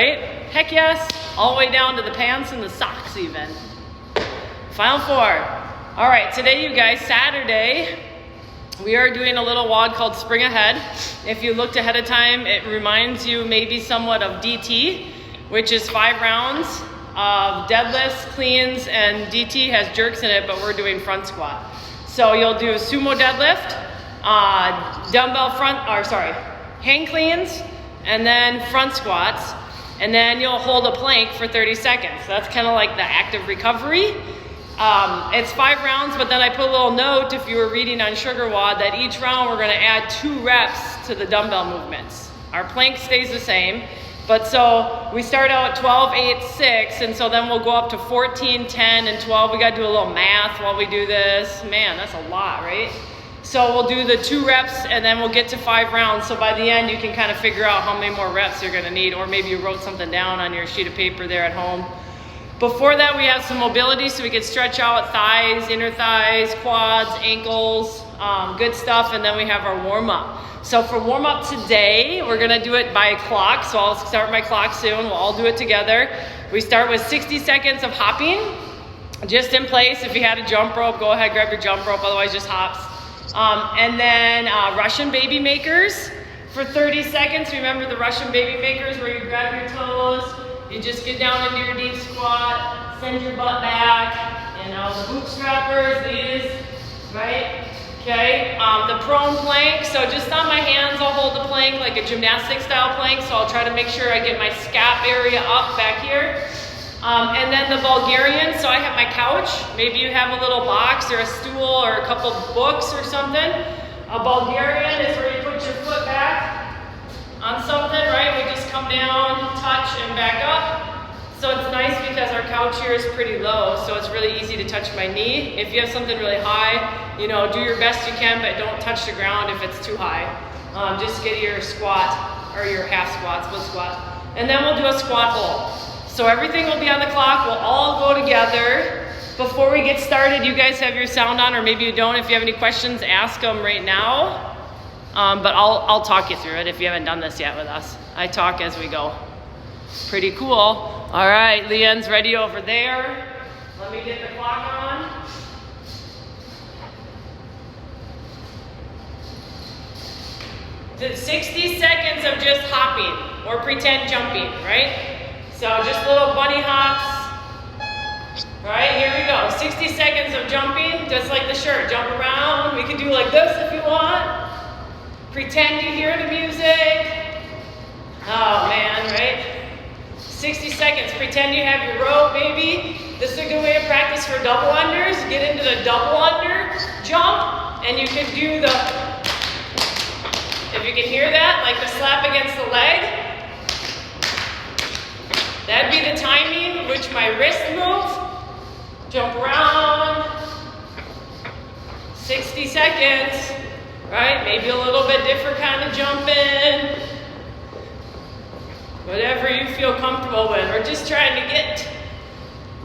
Right? Heck yes, all the way down to the pants and the socks even. Final four. All right, today you guys, Saturday, we are doing a little WOD called Spring Ahead. If you looked ahead of time, it reminds you maybe somewhat of DT, which is 5 rounds of deadlifts, cleans, and DT has jerks in it, but we're doing front squat. So you'll do sumo deadlift, hang cleans, and then front squats. And then you'll hold a plank for 30 seconds. So that's kind of like the active recovery. It's 5 rounds, but then I put a little note if you were reading on Sugar WOD that each round we're gonna add 2 reps to the dumbbell movements. Our plank stays the same, but so we start out at 12, 8, 6, and so then we'll go up to 14, 10, and 12. We gotta do a little math while we do this. Man, that's a lot, right? So we'll do the 2 reps and then we'll get to 5 rounds. So by the end, you can kind of figure out how many more reps you're gonna need, or maybe you wrote something down on your sheet of paper there at home. Before that, we have some mobility so we can stretch out thighs, inner thighs, quads, ankles, good stuff. And then we have our warm up. So for warm up today, we're gonna do it by clock. So I'll start my clock soon. We'll all do it together. We start with 60 seconds of hopping, just in place. If you had a jump rope, go ahead, grab your jump rope, otherwise just hops. And then Russian baby makers for 30 seconds. Remember the Russian baby makers where you grab your toes, you just get down into your deep squat, send your butt back, and the bootstrappers, these, right? Okay, the prone plank, so just on my hands I'll hold the plank like a gymnastic style plank, so I'll try to make sure I get my scap area up back here. And then the Bulgarian, so I have my couch, maybe you have a little box or a stool or a couple books or something. A Bulgarian is where you put your foot back on something, right? We just come down, touch, and back up. So it's nice because our couch here is pretty low, so it's really easy to touch my knee. If you have something really high, you know, do your best you can, but don't touch the ground if it's too high. Just get your squat, or your half squat, split squat. And then we'll do a squat hold. So everything will be on the clock, we'll all go together. Before we get started, you guys have your sound on, or maybe you don't. If you have any questions, ask them right now. But I'll talk you through it if you haven't done this yet with us. I talk as we go. Pretty cool. All right, Leanne's ready over there. Let me get the clock on. Did 60 seconds of just hopping or pretend jumping, right? So just little bunny hops. All right, here we go. 60 seconds of jumping, just like the shirt. Jump around. We can do like this if you want. Pretend you hear the music. Oh man, right? 60 seconds. Pretend you have your rope, maybe. This is a good way to practice for double unders. Get into the double under jump, and you can do the, if you can hear that, like the slap against the leg. That'd be the timing which my wrist move. Jump around. 60 seconds, right? Maybe a little bit different kind of jumping. Whatever you feel comfortable with. We're just trying to get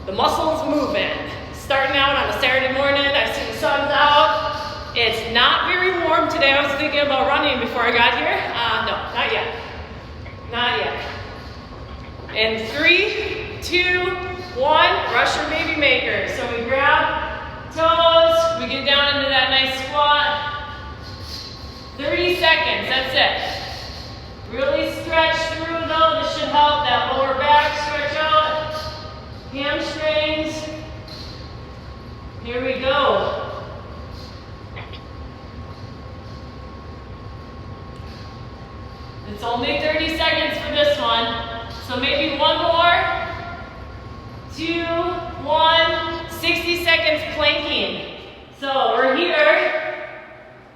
the muscles moving. Starting out on a Saturday morning, I see the sun's out. It's not very warm today. I was thinking about running before I got here. No, not yet. Not yet. And 3, 2, 1, rush your baby maker. So we grab toes, we get down into that nice squat. 30 seconds, that's it. Really stretch through though, this should help that lower back, stretch out. Hamstrings. Here we go. It's only 30 seconds for this one. So maybe one more, 2, 1, 60 seconds planking. So we're here,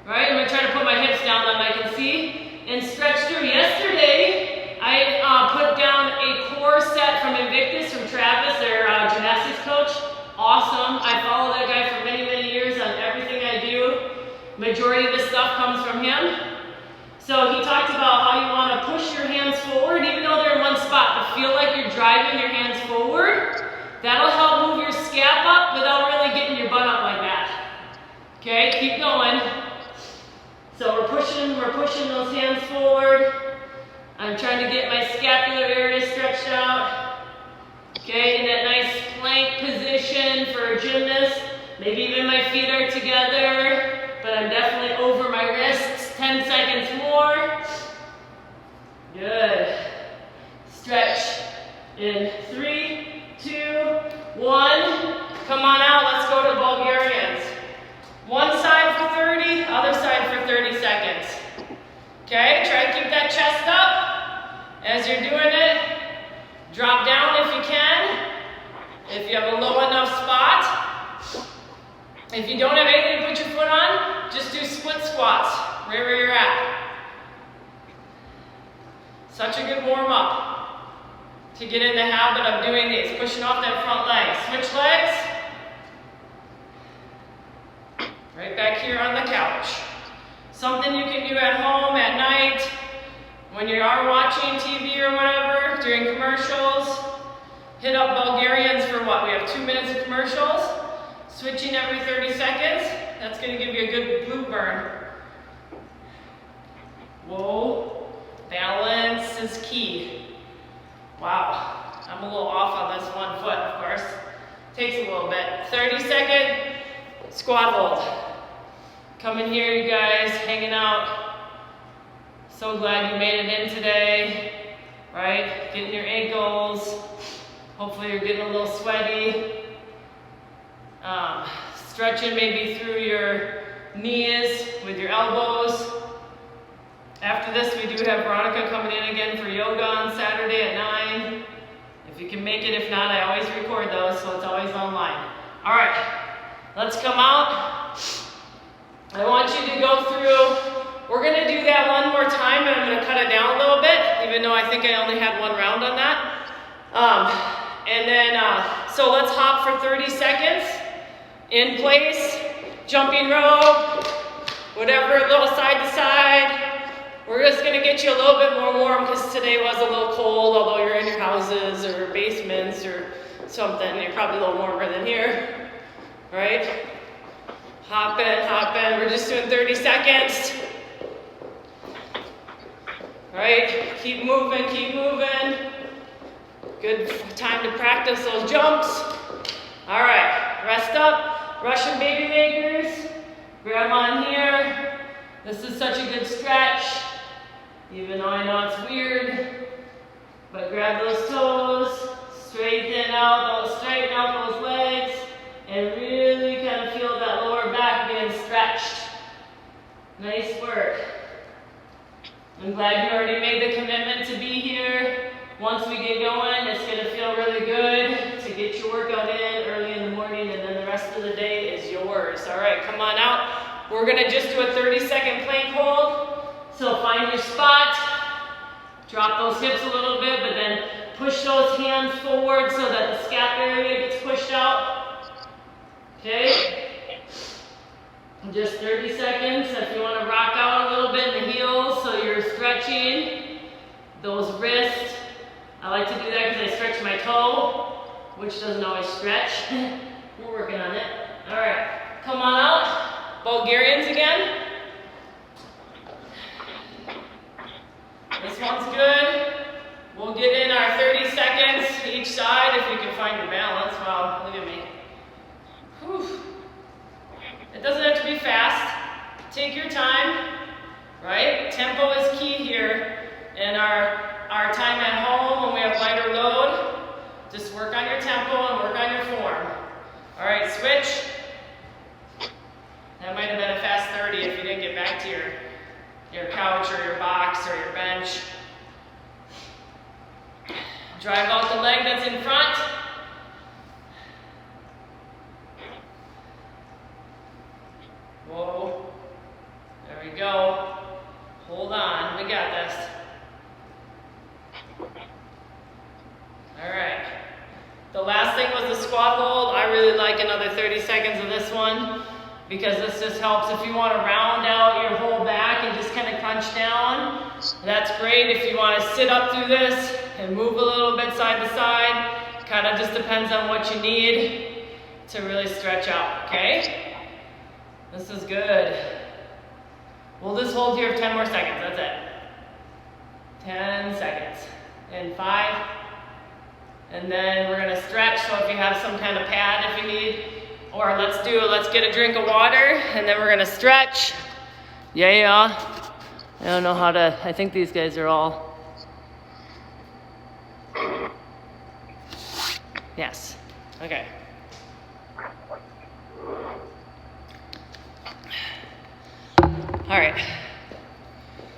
right? I'm gonna try to put my hips down that I can see and stretch through. Yesterday, I put down a core set from Invictus, from Travis, their gymnastics coach. Awesome. I follow that guy for many, many years on everything I do. Majority of this stuff comes from him. So he talked about how you want to push your hands forward, even though they're in one spot, but feel like you're driving your hands forward. That'll help move your scap up without really getting your butt up like that. Okay, keep going. So we're pushing those hands forward. I'm trying to get my scapular area stretched out. Okay, in that nice plank position for a gymnast. Maybe even my feet are together, but I'm definitely over my wrists. 10 seconds more. Good. Stretch in 3, 2, 1. Come on out, let's go to Bulgarians. One side for 30, other side for 30 seconds. Okay, try to keep that chest up as you're doing it. Drop down if you can, if you have a low enough spot. If you don't have anything to put your foot on, just do split squats, right where you're at. Such a good warm up to get in the habit of doing these, pushing off that front leg. Switch legs. Right back here on the couch. Something you can do at home, at night, when you are watching TV or whatever, during commercials. Hit up Bulgarians for what? We have 2 minutes of commercials. Switching every 30 seconds. That's going to give you a good glute burn. Whoa. Balance is key. Wow. I'm a little off on this one foot, of course. Takes a little bit. 30-second squat hold. Come in here, you guys, hanging out. So glad you made it in today, right? Getting your ankles. Hopefully you're getting a little sweaty. Stretching maybe through your knees with your elbows. After this, we do have Veronica coming in again for yoga on Saturday at 9. If you can make it, if not, I always record those, so it's always online. All right, let's come out. I want you to go through, we're gonna do that one more time, and I'm gonna cut it down a little bit, even though I think I only had one round on that. So let's hop for 30 seconds, in place, jumping rope, whatever, a little side to side. We're just gonna get you a little bit more warm because today was a little cold, although you're in your houses or basements or something. You're probably a little warmer than here, right? Hop in, we're just doing 30 seconds. Right, keep moving, keep moving. Good time to practice those jumps. All right, rest up, Russian baby makers. Grab on here. This is such a good stretch, even though I know it's weird. But grab those toes, straighten out those legs, and really kind of feel that lower back being stretched. Nice work. I'm glad you already made the commitment to be here. Once we get going, it's going to feel really good to get your workout in early in the morning, and then the rest of the day is yours. All right, come on out. We're going to just do a 30-second plank hold. So find your spot. Drop those hips a little bit, but then push those hands forward so that the scap area gets pushed out. Okay? Just 30 seconds. If you want to rock out a little bit in the heels so you're stretching those wrists. I like to do that because I stretch my toe, which doesn't always stretch. We're working on it. All right, come on out. Bulgarians again. This one's good. We'll get in our 30 seconds each side if you can find your balance. Wow, look at me. Whew. It doesn't have to be fast. Take your time, right? Tempo is key here. In our time at home when we have lighter load, just work on your tempo and work on your form. All right, switch. That might have been a fast 30 if you didn't get back to your couch or your box or your bench. Drive out the leg that's in front. Whoa. There we go. Hold on, we got this. All right. The last thing was the squat hold. I really like another 30 seconds of this one because this just helps if you want to round out your whole back and just kind of crunch down. That's great. If you want to sit up through this and move a little bit side to side, kind of just depends on what you need to really stretch out, okay? This is good. We'll just hold here for 10 more seconds. That's it. 10 seconds. In 5. And then we're gonna stretch, so if you have some kind of pad if you need, or let's get a drink of water, and then we're gonna stretch. Yeah. I don't know how to, I think these guys are all. Yes, okay. All right.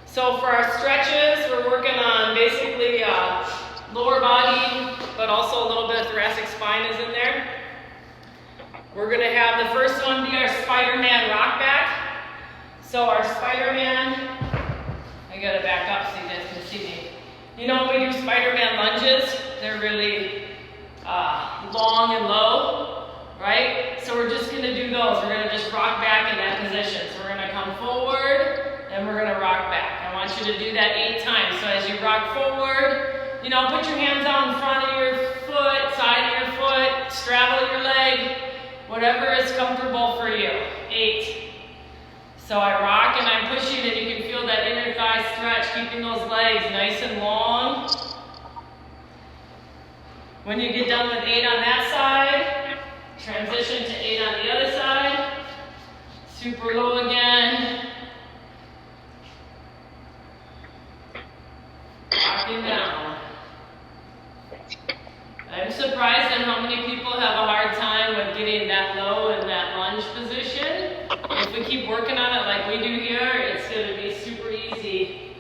So for our stretches, we're working on basically lower body, but also a little bit of thoracic spine is in there. We're gonna have the first one be our Spider-Man rock back. So our Spider-Man, I gotta back up so you guys can see me. You know when we do Spider-Man lunges, they're really long and low, right? So we're just gonna do those. We're gonna just rock back in that position. So we're gonna come forward and we're gonna rock back. I want you to do that 8 times. So as you rock forward, you know, put your hands out in front of your foot, side of your foot, straddle your leg, whatever is comfortable for you. 8. So I rock and I'm pushing and you can feel that inner thigh stretch, keeping those legs nice and long. When you get done with 8 on that side, transition to 8 on the other side. Super low again. Rocking down. I'm surprised at how many people have a hard time with getting that low in that lunge position. If we keep working on it like we do here, it's going to be super easy.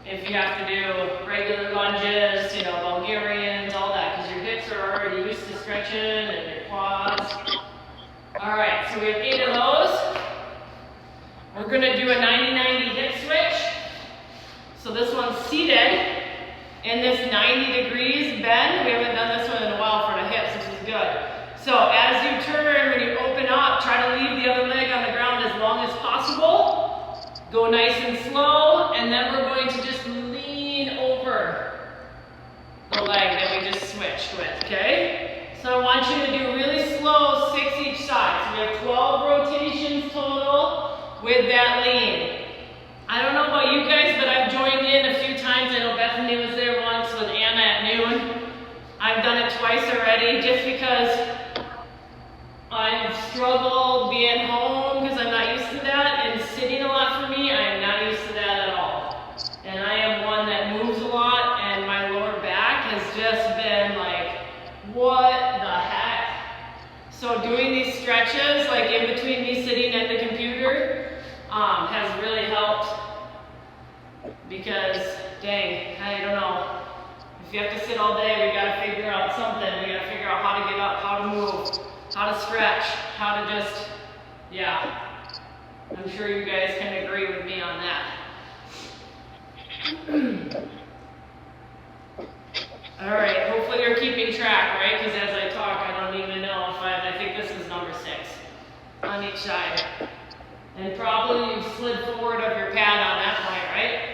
If you have to do regular lunges, you know, Bulgarians, all that, because your hips are already used to stretching and your quads. All right, so we have 8 of those. We're going to do a 90-90 hip switch. So this one's seated in this 90 degrees bend. We haven't done this one in a while for the hips, which is good. So as you turn, when you open up, try to leave the other leg on the ground as long as possible. Go nice and slow, and then we're going to just lean over the leg that we just switched with, okay? So I want you to do really slow, 6 each side. So we have 12 rotations total with that lean. I don't know about you guys, but I've joined in a few times. I know Bethany was there once with Anna at noon. I've done it twice already just because I've struggled being home because I'm not used to that, and sitting a lot for me, I am not used to that at all. And I am one that moves a lot, and my lower back has just been like, what the heck? So doing these stretches, like in between me sitting at the computer, has really helped, because dang, I don't know. If you have to sit all day, we gotta figure out something. We gotta figure out how to get up, how to move, how to stretch, how to just, yeah. I'm sure you guys can agree with me on that. All right, hopefully you're keeping track, right? Because as I talk, I don't even know if I think this is number 6 on each side. And probably you slid forward of your pad on that point, right?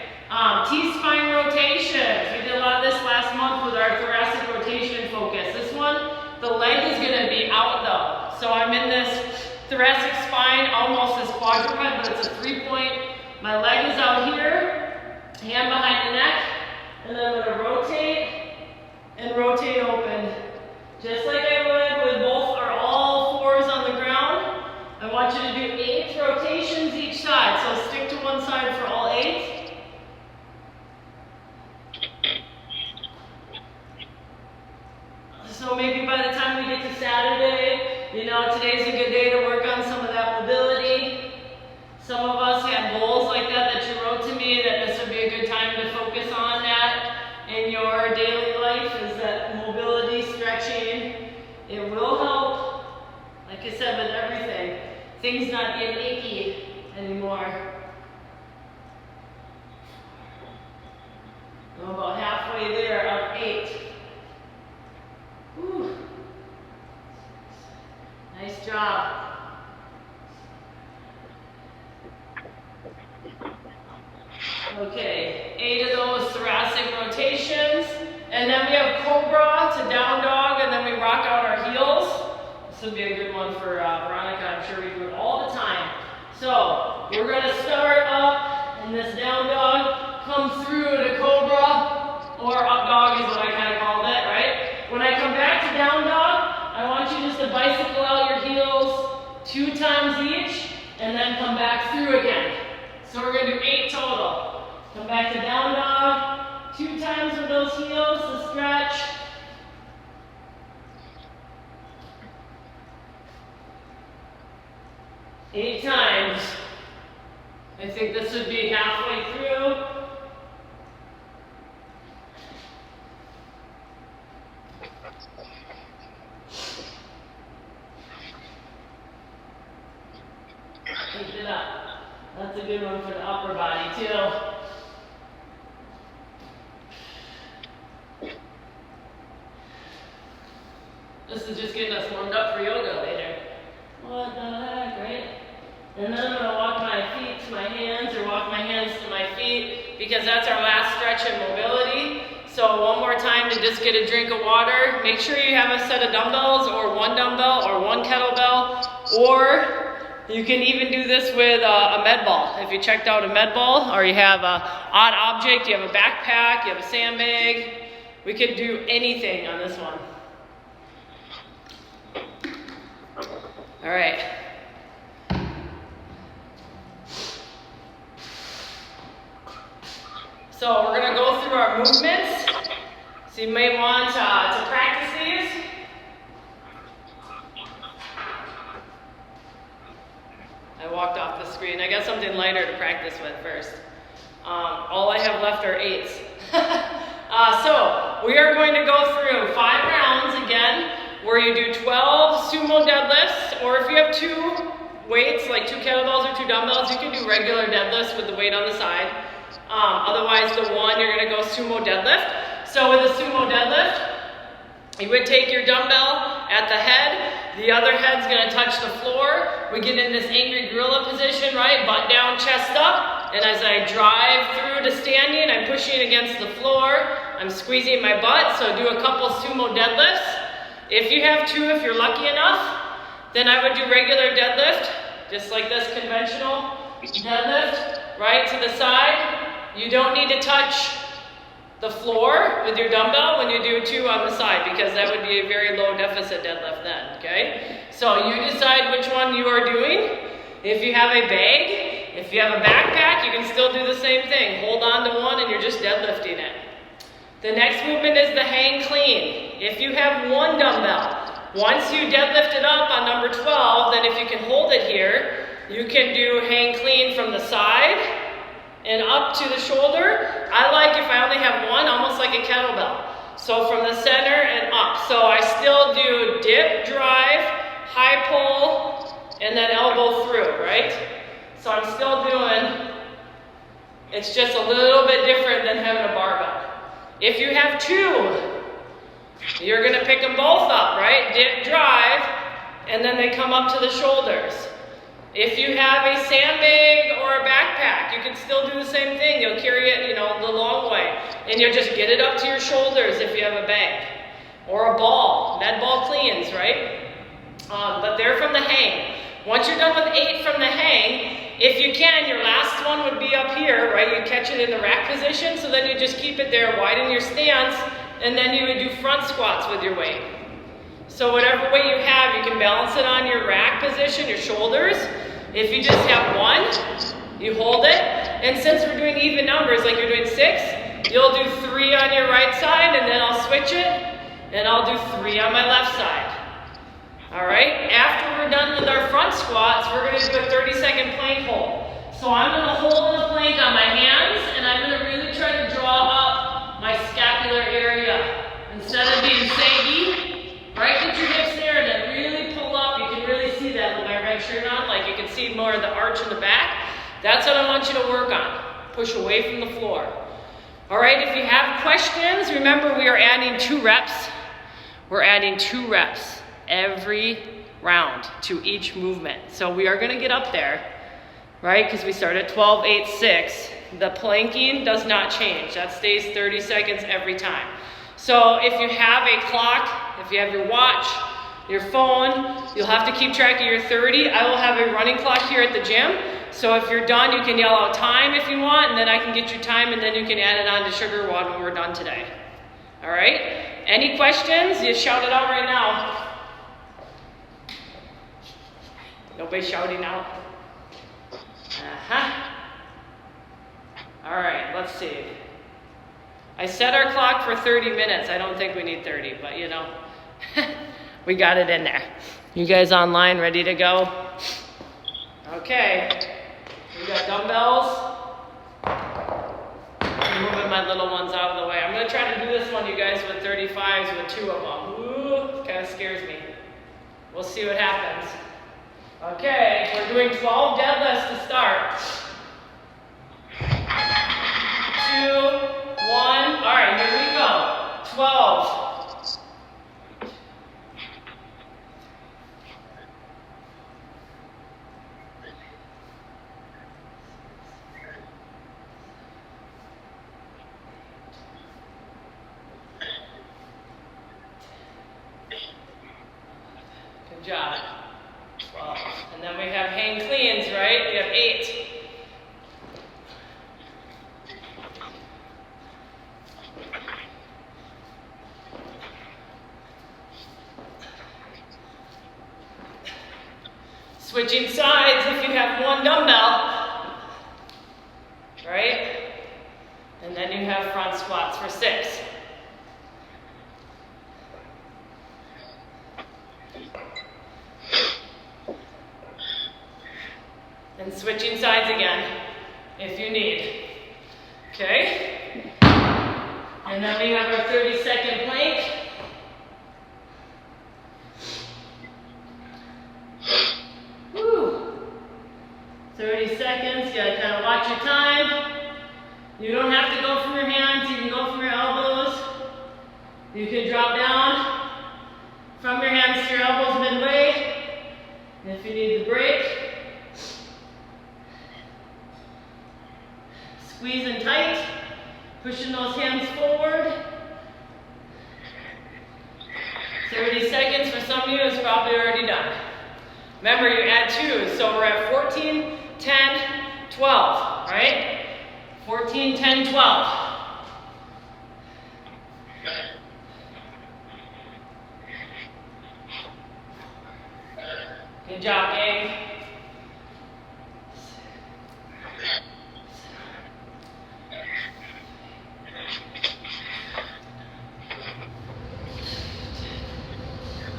T-spine rotations. We did a lot of this last month with our thoracic rotation focus. This one, the leg is going to be out though. So I'm in this thoracic spine, almost as quadruped, but it's a 3-point. My leg is out here, hand behind the neck, and then I'm going to rotate and rotate open. Just like I would with both or all 4s on the ground. I want you to do 8 rotations each side. So stick to one side for all 8. So maybe by the time we get to Saturday, you know, today's a good day to work on some of that mobility. Some of us had goals like that you wrote to me, that this would be a good time to focus on that in your daily life, is that mobility, stretching. It will help, like I said, with everything. Things not being achy anymore. I'm about halfway there, up 8. Whew. Nice job. Okay, 8 of those thoracic rotations. And then we have cobra to down dog, and then we rock out our heels. This would be a good one for Veronica. I'm sure we do it all the time. So we're going to start up in this down dog. Come come through to cobra, or up dog is what I kind of called it, right? When I come back to down dog, I want you just to bicycle out your heels 2 times each, and then come back through again. So we're gonna do 8 total. Come back to down dog, 2 times with those heels to stretch. Eight times. I think this would be halfway through. Keep it up. That's a good one for the upper body too. This is just getting us warmed up for yoga later. What the heck, right? And then I'm going to walk my feet to my hands or walk my hands to my feet because that's our last stretch in mobility. So one more time to just get a drink of water. Make sure you have a set of dumbbells or 1 dumbbell or 1 kettlebell, or you can even do this with a med ball. If you checked out a med ball or you have an odd object, you have a backpack, you have a sandbag, we could do anything on this one. All right. So we're going to go through our movements. So you may want to practice these. I walked off the screen. I got something lighter to practice with first. All I have left are 8s. So we are going to go through 5 rounds again, where you do 12 sumo deadlifts, or if you have 2 weights, like 2 kettlebells or 2 dumbbells, you can do regular deadlifts with the weight on the side. Otherwise, the one, you're going to go sumo deadlift. So with a sumo deadlift, you would take your dumbbell at the head, the other head's going to touch the floor. We get in this angry gorilla position, right? Butt down, chest up. And as I drive through to standing, I'm pushing against the floor. I'm squeezing my butt, so do a couple sumo deadlifts. If you have 2, if you're lucky enough, then I would do regular deadlift, just like this conventional deadlift, right to the side. You don't need to touch the floor with your dumbbell when you do 2 on the side, because that would be a very low deficit deadlift then, okay? So you decide which one you are doing. If you have a bag, if you have a backpack, you can still do the same thing. Hold on to one and you're just deadlifting it. The next movement is the hang clean. If you have 1 dumbbell, once you deadlift it up on number 12, then if you can hold it here, you can do hang clean from the side and up to the shoulder. I like, if I only have 1, almost like a kettlebell. So from the center and up. So I still do dip, drive, high pull, and then elbow through, right? So I'm still doing, it's just a little bit different than having a barbell. If you have 2, you're going to pick them both up, right? Dip, drive, and then they come up to the shoulders. If you have a sandbag or a backpack, you can still do the same thing. You'll carry it, the long way. And you'll just get it up to your shoulders if you have a bag. Or a ball, med ball cleans, right? But they're from the hang. Once you're done with 8 from the hang, if you can, your last one would be up here, right? You catch it in the rack position, so then you just keep it there, widen your stance, and then you would do front squats with your weight. So whatever weight you have, you can balance it on your rack position, your shoulders. If you just have 1, you hold it. And since we're doing even numbers, like you're doing 6, you'll do 3 on your right side, and then I'll switch it, and I'll do 3 on my left side. All right, after we're done with our front squats, we're going to do a 30-second plank hold. So I'm going to hold in the plank on my hands, and I'm going to really try to draw up my scapular area. Instead of being saggy, right, get your hips there and then really pull up. You can really see that with my red shirt on, like you can see more of the arch in the back. That's what I want you to work on. Push away from the floor. All right, if you have questions, remember we are adding 2 reps. We're adding 2 reps every round to each movement. So we are going to get up there, right? Because we start at 12, 8, 6. The planking does not change. That stays 30 seconds every time. So if you have a clock, if you have your watch, your phone, you'll have to keep track of your 30. I will have a running clock here at the gym. So if you're done, you can yell out time if you want, and then I can get your time, and then you can add it on to sugar when we're done today. All right? Any questions? You shout it out right now. Nobody shouting out? All right, let's see. I set our clock for 30 minutes. I don't think we need 30, but you know, we got it in there. You guys online, ready to go? Okay, we got dumbbells. I'm moving my little ones out of the way. I'm gonna try to do this one, you guys, with 35s with 2 of them. Ooh, kind of scares me. We'll see what happens. Okay, we're doing 12 deadlifts to start. 2, 1. All right, here we go. 12. Good job. 12. And then we have hang cleans, right? We have 8. Switching sides if you have 1 dumbbell, right? And then you have front squats for 6. And switching sides again if you need. Okay? And then we have our 30-second plank. Woo! 30 seconds, you gotta kind of watch your time. You don't have to go from your hands, you can go from your elbows. You can drop down from your hands to your elbows midway. And if you need the break, squeezing tight, pushing those hands forward. 30 seconds for some of you is probably already done. Remember, you add 2, so we're at 14, 10, 12, right? 14, 10, 12. Good job, gang.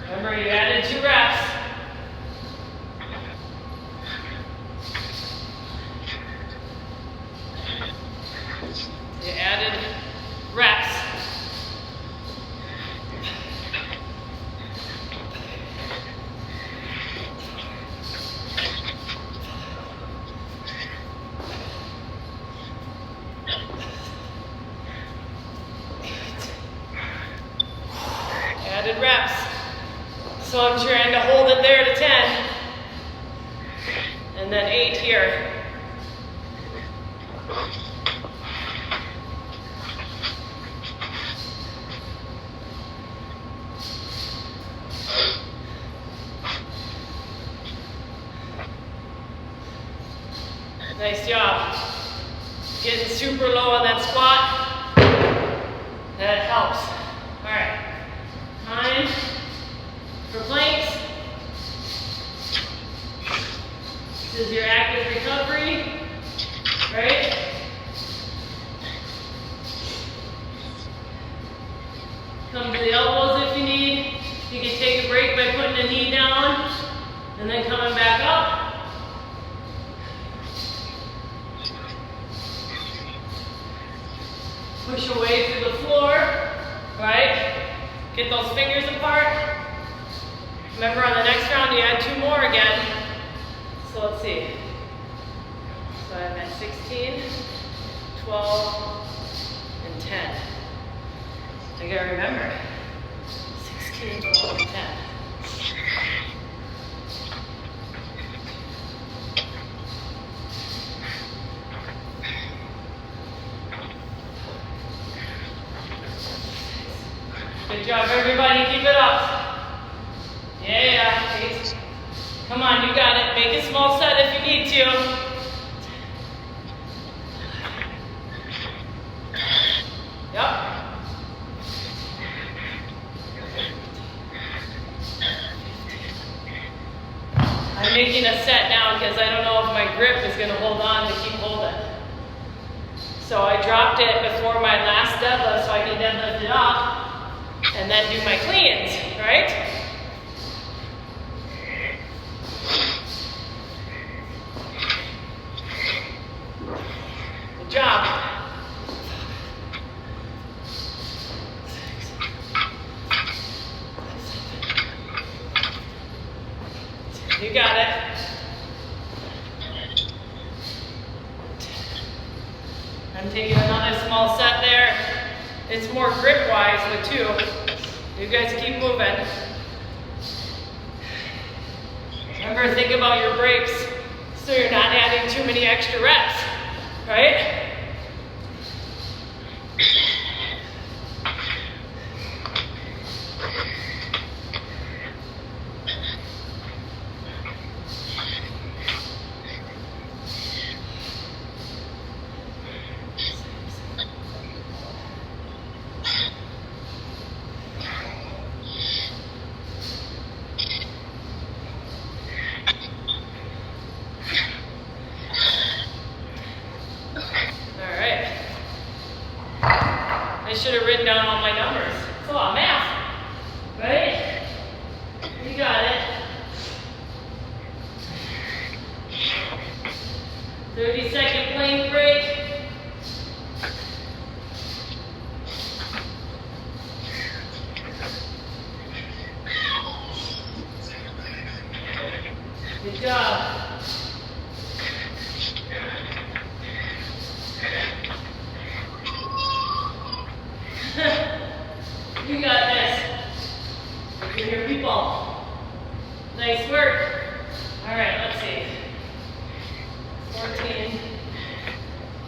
Remember, you added 2 reps. You added reps. Added reps. So I'm trying to hold it there to 10. And then 8 here. Nice job. Getting super low on that squat. That helps. All right. Time for planks. This is your active recovery, right? Come to the elbows if you need. You can take a break by putting a knee down and then coming back up. Push away through the floor, right? Get those fingers apart. Remember, on the next round, you add 2 more again. So let's see. So I'm at 16, 12, and 10. I gotta remember. 16, 12, and 10. Good job, everybody. Keep it up. Yeah. Come on, you got it. Make a small set if you need to. I'm making a set now because I don't know if my grip is going to hold on to keep holding. So I dropped it before my last deadlift so I can deadlift it off and then do my cleans, right? Good job. You got it. I'm taking another small set there. It's more grip-wise with 2. You guys keep moving. Remember, think about your breaks so you're not adding too many extra reps, right? I should have written down all my numbers. It's a lot of math, right? You got it. 30-second plank break. Good job. You got this. You can hear people. Nice work. All right, let's see. 14.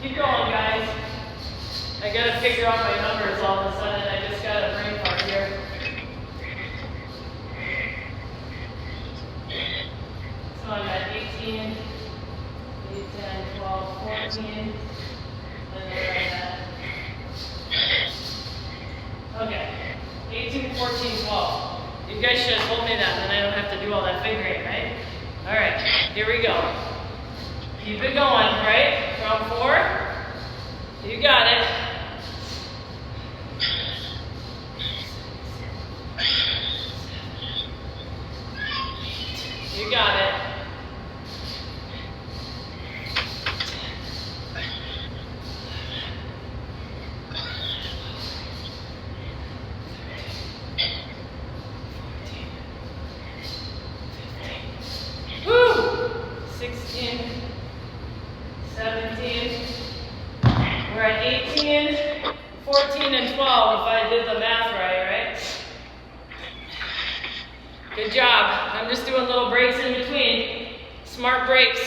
Keep going, guys. I gotta figure out my numbers all of a sudden. I just got a brain fart here. So I got 18, 8, 10, 12, 14. And then I got okay, 18, 14, 12. You guys should have told me that, then I don't have to do all that figuring, right? All right, here we go. Keep it going, right? Round 4. You got it. You got it. Woo! 16, 17. We're at 18, 14, and 12 if I did the math right? Good job. I'm just doing little breaks in between. Smart breaks.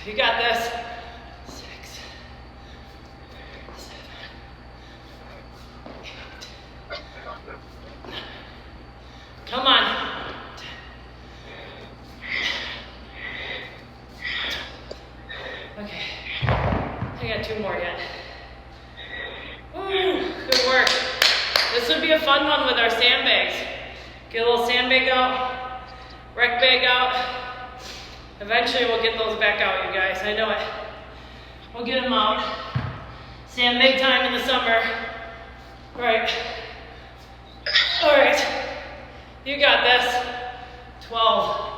You got this. 6, 7, 8. Come on. 10. Okay. I got 2 more yet. Woo, good work. This would be a fun one with our sandbags. Get a little sandbag out, rec bag out. Eventually we'll get those back out, you guys. I know it. We'll get them out. Sandbag time in the summer. Right. All right. You got this. 12.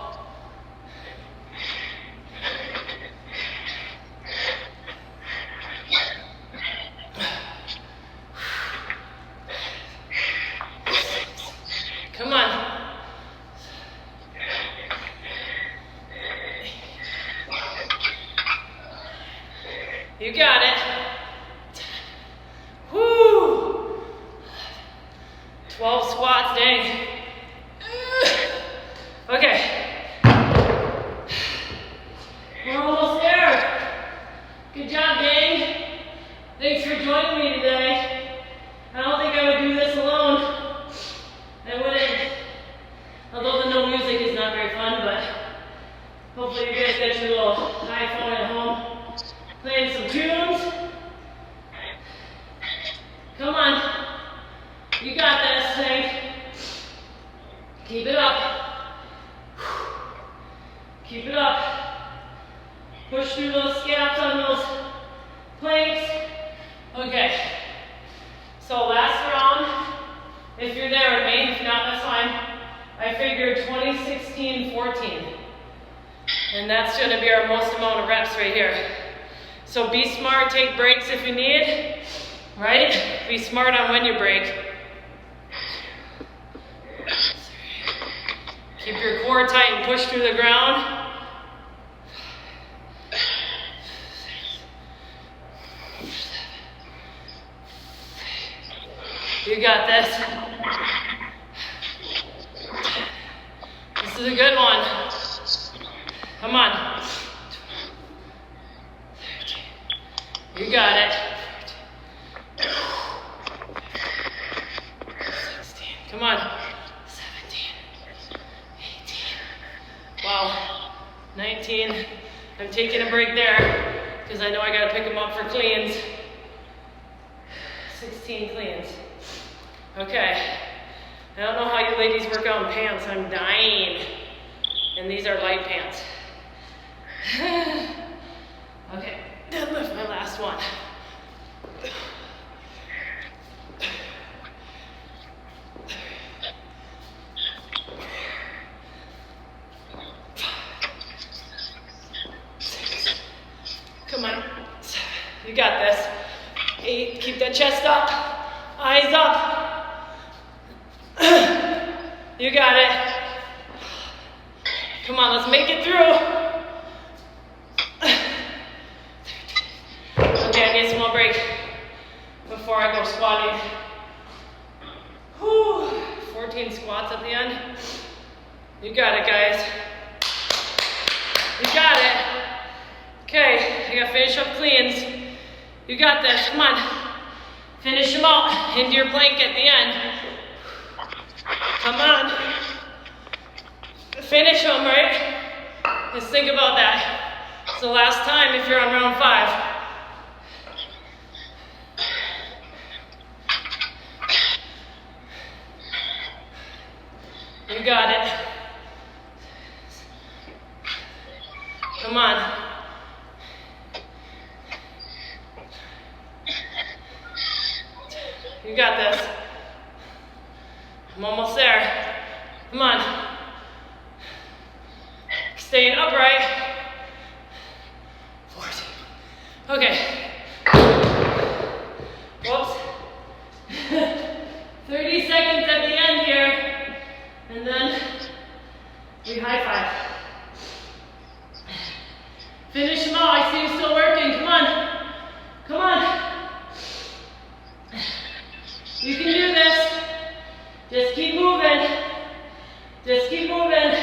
Come on. You got it. Woo! 12 squats, dang. Okay. We're almost there. Good job, gang. Thanks for joining me today. I don't think I would do this alone. I wouldn't. Although the no music is not very fun, but hopefully you guys got your little iPhone at home playing some tunes. Keep it up. Push through those scaps on those planks. Okay. So last round, if you're there with me, if not, that's fine. I figured 20, 16, 14. And that's gonna be our most amount of reps right here. So be smart, take breaks if you need, right? Be smart on when you break. Keep your core tight and push through the ground. You got this. This is a good one. Come on. You got it. 16. Come on. 17. 18. Wow. 19. I'm taking a break there because I know I got to pick them up for cleans. 16 cleans. Okay. I don't know how you ladies work out in pants. I'm dying. And these are light pants. Okay. Deadlift, my last one. Come on. You got this. 8. Keep that chest up. Eyes up. You got it. Come on, let's make it through. Okay, I need a small break before I go squatting. Whew. 14 squats at the end. You got it, guys. You got it. Okay, I gotta finish up cleans. You got this, come on. Finish them out into your plank at the end. Come on. Finish them, right? Just think about that. It's the last time if you're on round 5. You got it. Come on. You got this. I'm almost there. Come on. Staying upright. 14. Okay. Whoops. 30 seconds at the end here. And then we high five. Finish them all. I see you still working. Come on. Come on. You can do this. Just keep moving. Just keep moving.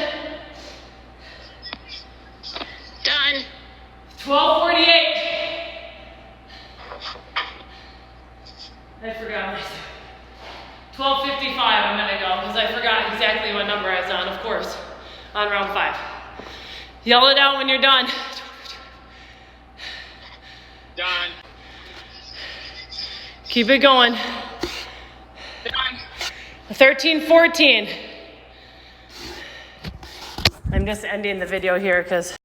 Done. 12:48. I forgot myself. 12:55 a minute ago because I forgot exactly what number I was on, of course, on round 5. Yell it out when you're done. Done. Keep it going. Done. 13:14. I'm just ending the video here because